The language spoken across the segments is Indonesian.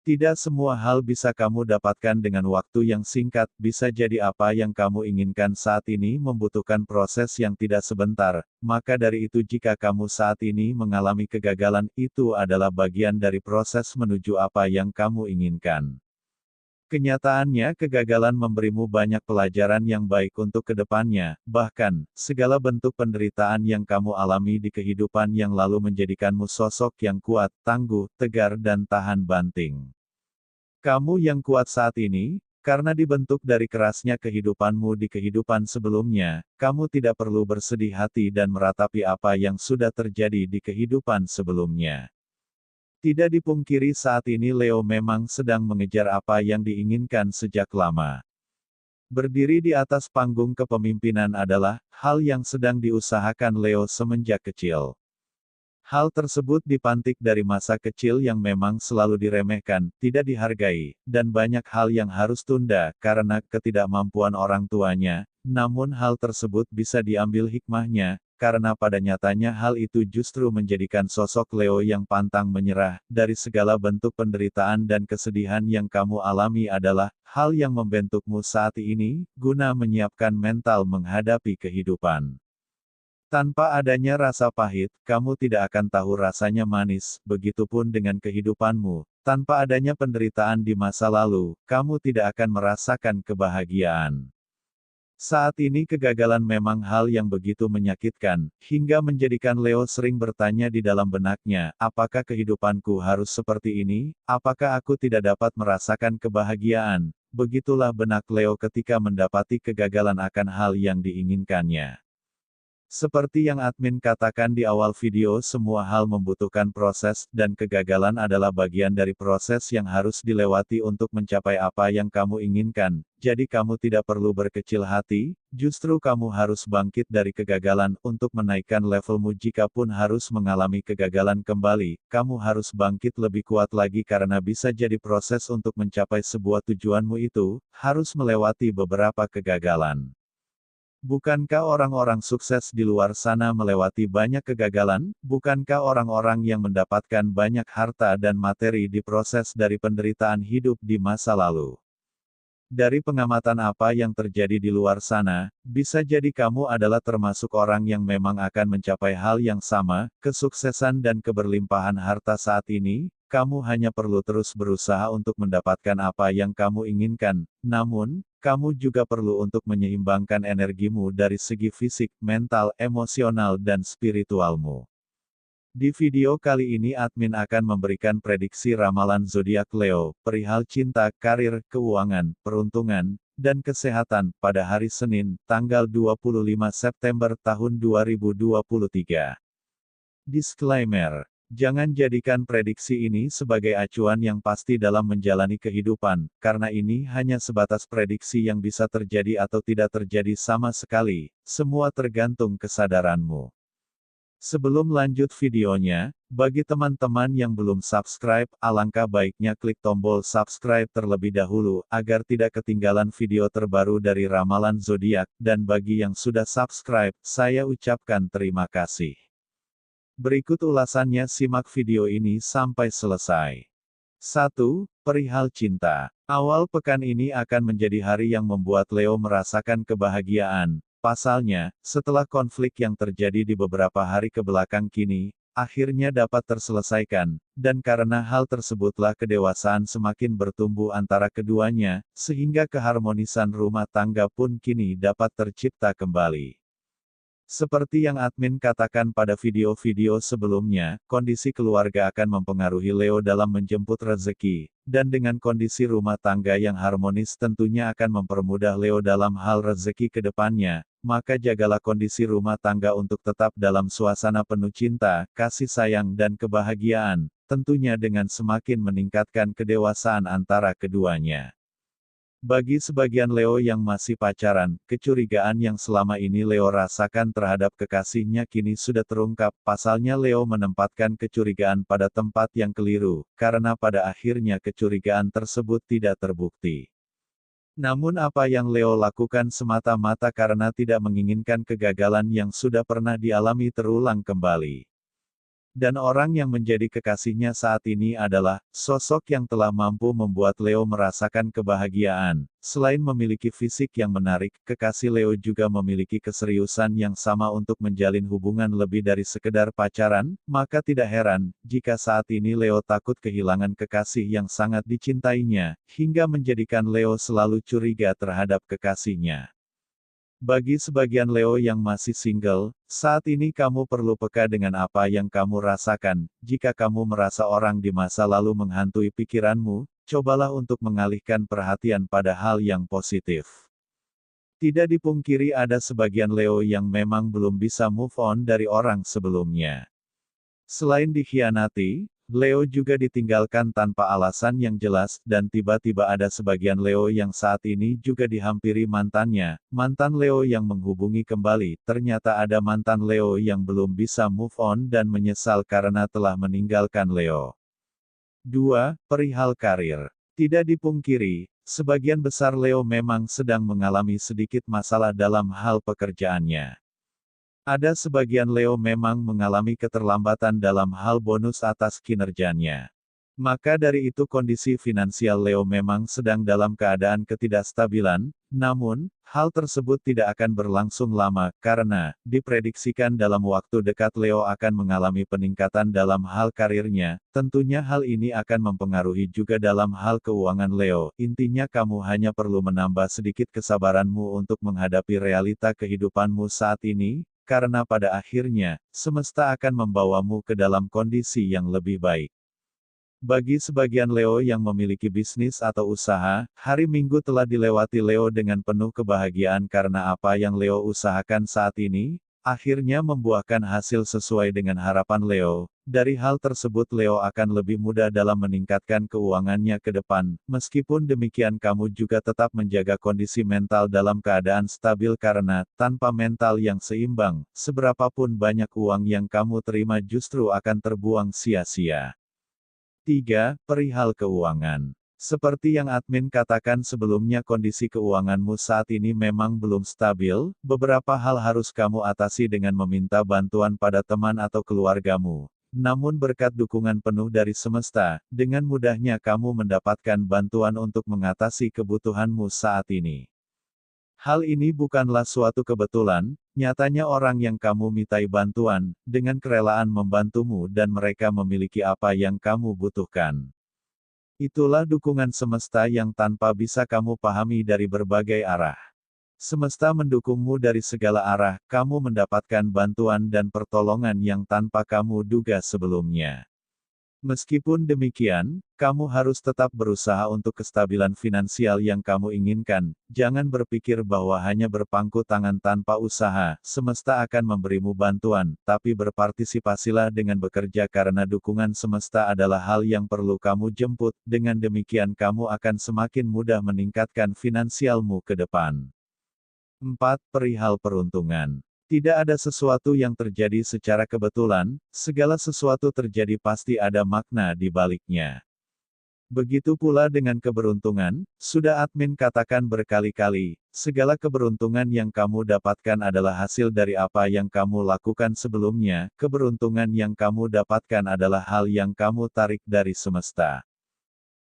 Tidak semua hal bisa kamu dapatkan dengan waktu yang singkat, bisa jadi apa yang kamu inginkan saat ini membutuhkan proses yang tidak sebentar, maka dari itu jika kamu saat ini mengalami kegagalan, itu adalah bagian dari proses menuju apa yang kamu inginkan. Kenyataannya kegagalan memberimu banyak pelajaran yang baik untuk kedepannya, bahkan, segala bentuk penderitaan yang kamu alami di kehidupan yang lalu menjadikanmu sosok yang kuat, tangguh, tegar dan tahan banting. Kamu yang kuat saat ini, karena dibentuk dari kerasnya kehidupanmu di kehidupan sebelumnya, kamu tidak perlu bersedih hati dan meratapi apa yang sudah terjadi di kehidupan sebelumnya. Tidak dipungkiri saat ini Leo memang sedang mengejar apa yang diinginkan sejak lama. Berdiri di atas panggung kepemimpinan adalah hal yang sedang diusahakan Leo semenjak kecil. Hal tersebut dipantik dari masa kecil yang memang selalu diremehkan, tidak dihargai, dan banyak hal yang harus tunda karena ketidakmampuan orang tuanya. Namun hal tersebut bisa diambil hikmahnya, karena pada nyatanya hal itu justru menjadikan sosok Leo yang pantang menyerah. Dari segala bentuk penderitaan dan kesedihan yang kamu alami adalah hal yang membentukmu saat ini, guna menyiapkan mental menghadapi kehidupan. Tanpa adanya rasa pahit, kamu tidak akan tahu rasanya manis, begitupun dengan kehidupanmu. Tanpa adanya penderitaan di masa lalu, kamu tidak akan merasakan kebahagiaan. Saat ini kegagalan memang hal yang begitu menyakitkan, hingga menjadikan Leo sering bertanya di dalam benaknya, apakah kehidupanku harus seperti ini? Apakah aku tidak dapat merasakan kebahagiaan? Begitulah benak Leo ketika mendapati kegagalan akan hal yang diinginkannya. Seperti yang admin katakan di awal video, semua hal membutuhkan proses, dan kegagalan adalah bagian dari proses yang harus dilewati untuk mencapai apa yang kamu inginkan. Jadi kamu tidak perlu berkecil hati, justru kamu harus bangkit dari kegagalan untuk menaikkan levelmu. Jika pun harus mengalami kegagalan kembali, kamu harus bangkit lebih kuat lagi karena bisa jadi proses untuk mencapai sebuah tujuanmu itu, harus melewati beberapa kegagalan. Bukankah orang-orang sukses di luar sana melewati banyak kegagalan? Bukankah orang-orang yang mendapatkan banyak harta dan materi diproses dari penderitaan hidup di masa lalu? Dari pengamatan apa yang terjadi di luar sana, bisa jadi kamu adalah termasuk orang yang memang akan mencapai hal yang sama, kesuksesan dan keberlimpahan harta saat ini. Kamu hanya perlu terus berusaha untuk mendapatkan apa yang kamu inginkan. Namun, kamu juga perlu untuk menyeimbangkan energimu dari segi fisik, mental, emosional dan spiritualmu. Di video kali ini admin akan memberikan prediksi ramalan zodiak Leo, perihal cinta, karir, keuangan, peruntungan, dan kesehatan, pada hari Senin, tanggal 25 September tahun 2023. Disclaimer. Jangan jadikan prediksi ini sebagai acuan yang pasti dalam menjalani kehidupan, karena ini hanya sebatas prediksi yang bisa terjadi atau tidak terjadi sama sekali, semua tergantung kesadaranmu. Sebelum lanjut videonya, bagi teman-teman yang belum subscribe, alangkah baiknya klik tombol subscribe terlebih dahulu, agar tidak ketinggalan video terbaru dari ramalan zodiak, dan bagi yang sudah subscribe, saya ucapkan terima kasih. Berikut ulasannya, simak video ini sampai selesai. 1. Perihal cinta. Awal pekan ini akan menjadi hari yang membuat Leo merasakan kebahagiaan. Pasalnya, setelah konflik yang terjadi di beberapa hari kebelakang kini, akhirnya dapat terselesaikan, dan karena hal tersebutlah kedewasaan semakin bertumbuh antara keduanya, sehingga keharmonisan rumah tangga pun kini dapat tercipta kembali. Seperti yang admin katakan pada video-video sebelumnya, kondisi keluarga akan mempengaruhi Leo dalam menjemput rezeki, dan dengan kondisi rumah tangga yang harmonis tentunya akan mempermudah Leo dalam hal rezeki ke depannya, maka jagalah kondisi rumah tangga untuk tetap dalam suasana penuh cinta, kasih sayang dan kebahagiaan, tentunya dengan semakin meningkatkan kedewasaan antara keduanya. Bagi sebagian Leo yang masih pacaran, kecurigaan yang selama ini Leo rasakan terhadap kekasihnya kini sudah terungkap. Pasalnya Leo menempatkan kecurigaan pada tempat yang keliru, karena pada akhirnya kecurigaan tersebut tidak terbukti. Namun apa yang Leo lakukan semata-mata karena tidak menginginkan kegagalan yang sudah pernah dialami terulang kembali. Dan orang yang menjadi kekasihnya saat ini adalah sosok yang telah mampu membuat Leo merasakan kebahagiaan. Selain memiliki fisik yang menarik, kekasih Leo juga memiliki keseriusan yang sama untuk menjalin hubungan lebih dari sekedar pacaran, maka tidak heran jika saat ini Leo takut kehilangan kekasih yang sangat dicintainya, hingga menjadikan Leo selalu curiga terhadap kekasihnya. Bagi sebagian Leo yang masih single, saat ini kamu perlu peka dengan apa yang kamu rasakan. Jika kamu merasa orang di masa lalu menghantui pikiranmu, cobalah untuk mengalihkan perhatian pada hal yang positif. Tidak dipungkiri ada sebagian Leo yang memang belum bisa move on dari orang sebelumnya. Selain dikhianati, Leo juga ditinggalkan tanpa alasan yang jelas, dan tiba-tiba ada sebagian Leo yang saat ini juga dihampiri mantannya. Mantan Leo yang menghubungi kembali, ternyata ada mantan Leo yang belum bisa move on dan menyesal karena telah meninggalkan Leo. 2. Perihal karir. Tidak dipungkiri, sebagian besar Leo memang sedang mengalami sedikit masalah dalam hal pekerjaannya. Ada sebagian Leo memang mengalami keterlambatan dalam hal bonus atas kinerjanya. Maka dari itu kondisi finansial Leo memang sedang dalam keadaan ketidakstabilan, namun, hal tersebut tidak akan berlangsung lama, karena, diprediksikan dalam waktu dekat Leo akan mengalami peningkatan dalam hal karirnya. Tentunya hal ini akan mempengaruhi juga dalam hal keuangan Leo. Intinya kamu hanya perlu menambah sedikit kesabaranmu untuk menghadapi realita kehidupanmu saat ini, karena pada akhirnya, semesta akan membawamu ke dalam kondisi yang lebih baik. Bagi sebagian Leo yang memiliki bisnis atau usaha, hari Minggu telah dilewati Leo dengan penuh kebahagiaan karena apa yang Leo usahakan saat ini, akhirnya membuahkan hasil sesuai dengan harapan Leo. Dari hal tersebut Leo akan lebih mudah dalam meningkatkan keuangannya ke depan. Meskipun demikian kamu juga tetap menjaga kondisi mental dalam keadaan stabil karena, tanpa mental yang seimbang, seberapapun banyak uang yang kamu terima justru akan terbuang sia-sia. 3. Perihal keuangan. Seperti yang admin katakan sebelumnya kondisi keuanganmu saat ini memang belum stabil, beberapa hal harus kamu atasi dengan meminta bantuan pada teman atau keluargamu. Namun berkat dukungan penuh dari semesta, dengan mudahnya kamu mendapatkan bantuan untuk mengatasi kebutuhanmu saat ini. Hal ini bukanlah suatu kebetulan, nyatanya orang yang kamu mintai bantuan, dengan kerelaan membantumu dan mereka memiliki apa yang kamu butuhkan. Itulah dukungan semesta yang tanpa bisa kamu pahami dari berbagai arah. Semesta mendukungmu dari segala arah, kamu mendapatkan bantuan dan pertolongan yang tanpa kamu duga sebelumnya. Meskipun demikian, kamu harus tetap berusaha untuk kestabilan finansial yang kamu inginkan. Jangan berpikir bahwa hanya berpangku tangan tanpa usaha, semesta akan memberimu bantuan, tapi berpartisipasilah dengan bekerja karena dukungan semesta adalah hal yang perlu kamu jemput. Dengan demikian kamu akan semakin mudah meningkatkan finansialmu ke depan. 4. Perihal peruntungan. Tidak ada sesuatu yang terjadi secara kebetulan, segala sesuatu terjadi pasti ada makna di baliknya. Begitu pula dengan keberuntungan, sudah admin katakan berkali-kali, segala keberuntungan yang kamu dapatkan adalah hasil dari apa yang kamu lakukan sebelumnya, keberuntungan yang kamu dapatkan adalah hal yang kamu tarik dari semesta.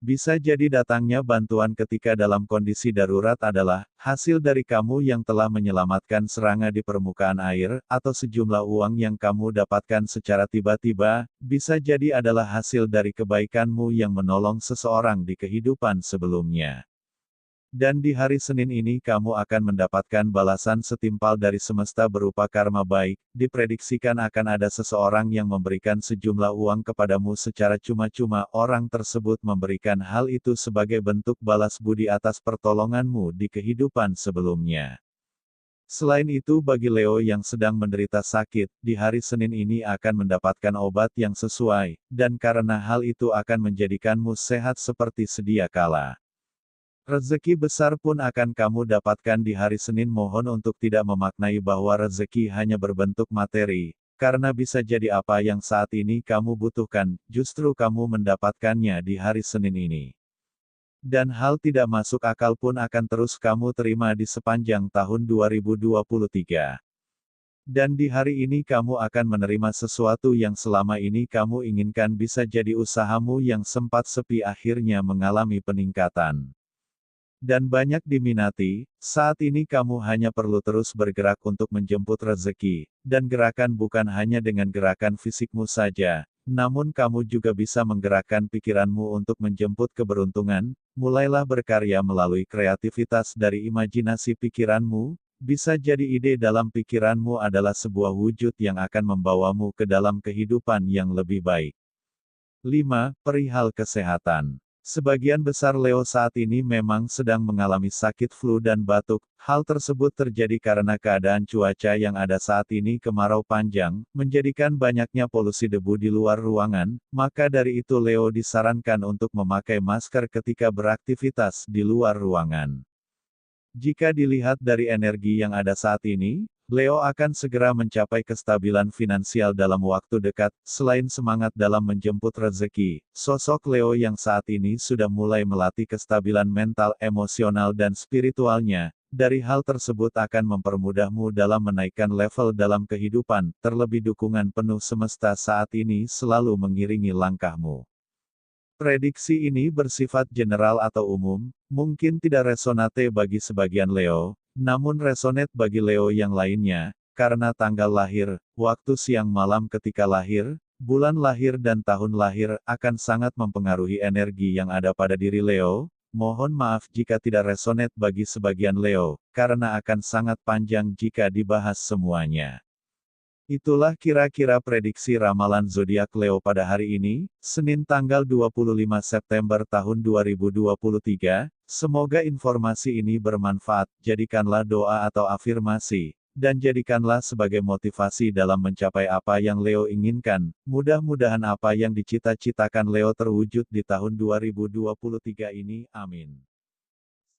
Bisa jadi datangnya bantuan ketika dalam kondisi darurat adalah hasil dari kamu yang telah menyelamatkan serangga di permukaan air, atau sejumlah uang yang kamu dapatkan secara tiba-tiba, bisa jadi adalah hasil dari kebaikanmu yang menolong seseorang di kehidupan sebelumnya. Dan di hari Senin ini kamu akan mendapatkan balasan setimpal dari semesta berupa karma baik. Diprediksikan akan ada seseorang yang memberikan sejumlah uang kepadamu secara cuma-cuma. Orang tersebut memberikan hal itu sebagai bentuk balas budi atas pertolonganmu di kehidupan sebelumnya. Selain itu bagi Leo yang sedang menderita sakit, di hari Senin ini akan mendapatkan obat yang sesuai, dan karena hal itu akan menjadikanmu sehat seperti sedia kala. Rezeki besar pun akan kamu dapatkan di hari Senin. Mohon untuk tidak memaknai bahwa rezeki hanya berbentuk materi, karena bisa jadi apa yang saat ini kamu butuhkan, justru kamu mendapatkannya di hari Senin ini. Dan hal tidak masuk akal pun akan terus kamu terima di sepanjang tahun 2023. Dan di hari ini kamu akan menerima sesuatu yang selama ini kamu inginkan, bisa jadi usahamu yang sempat sepi akhirnya mengalami peningkatan. Dan banyak diminati, saat ini kamu hanya perlu terus bergerak untuk menjemput rezeki, dan gerakan bukan hanya dengan gerakan fisikmu saja, namun kamu juga bisa menggerakkan pikiranmu untuk menjemput keberuntungan. Mulailah berkarya melalui kreativitas dari imajinasi pikiranmu. Bisa jadi ide dalam pikiranmu adalah sebuah wujud yang akan membawamu ke dalam kehidupan yang lebih baik. 5. Perihal kesehatan. Sebagian besar Leo saat ini memang sedang mengalami sakit flu dan batuk. Hal tersebut terjadi karena keadaan cuaca yang ada saat ini kemarau panjang, menjadikan banyaknya polusi debu di luar ruangan. Maka dari itu Leo disarankan untuk memakai masker ketika beraktivitas di luar ruangan. Jika dilihat dari energi yang ada saat ini, Leo akan segera mencapai kestabilan finansial dalam waktu dekat. Selain semangat dalam menjemput rezeki, sosok Leo yang saat ini sudah mulai melatih kestabilan mental, emosional dan spiritualnya. Dari hal tersebut akan mempermudahmu dalam menaikkan level dalam kehidupan. Terlebih dukungan penuh semesta saat ini selalu mengiringi langkahmu. Prediksi ini bersifat general atau umum, mungkin tidak resonate bagi sebagian Leo, namun resonate bagi Leo yang lainnya, karena tanggal lahir, waktu siang malam ketika lahir, bulan lahir dan tahun lahir, akan sangat mempengaruhi energi yang ada pada diri Leo. Mohon maaf jika tidak resonate bagi sebagian Leo, karena akan sangat panjang jika dibahas semuanya. Itulah kira-kira prediksi ramalan zodiak Leo pada hari ini, Senin tanggal 25 September tahun 2023. Semoga informasi ini bermanfaat. Jadikanlah doa atau afirmasi, dan jadikanlah sebagai motivasi dalam mencapai apa yang Leo inginkan. Mudah-mudahan apa yang dicita-citakan Leo terwujud di tahun 2023 ini. Amin.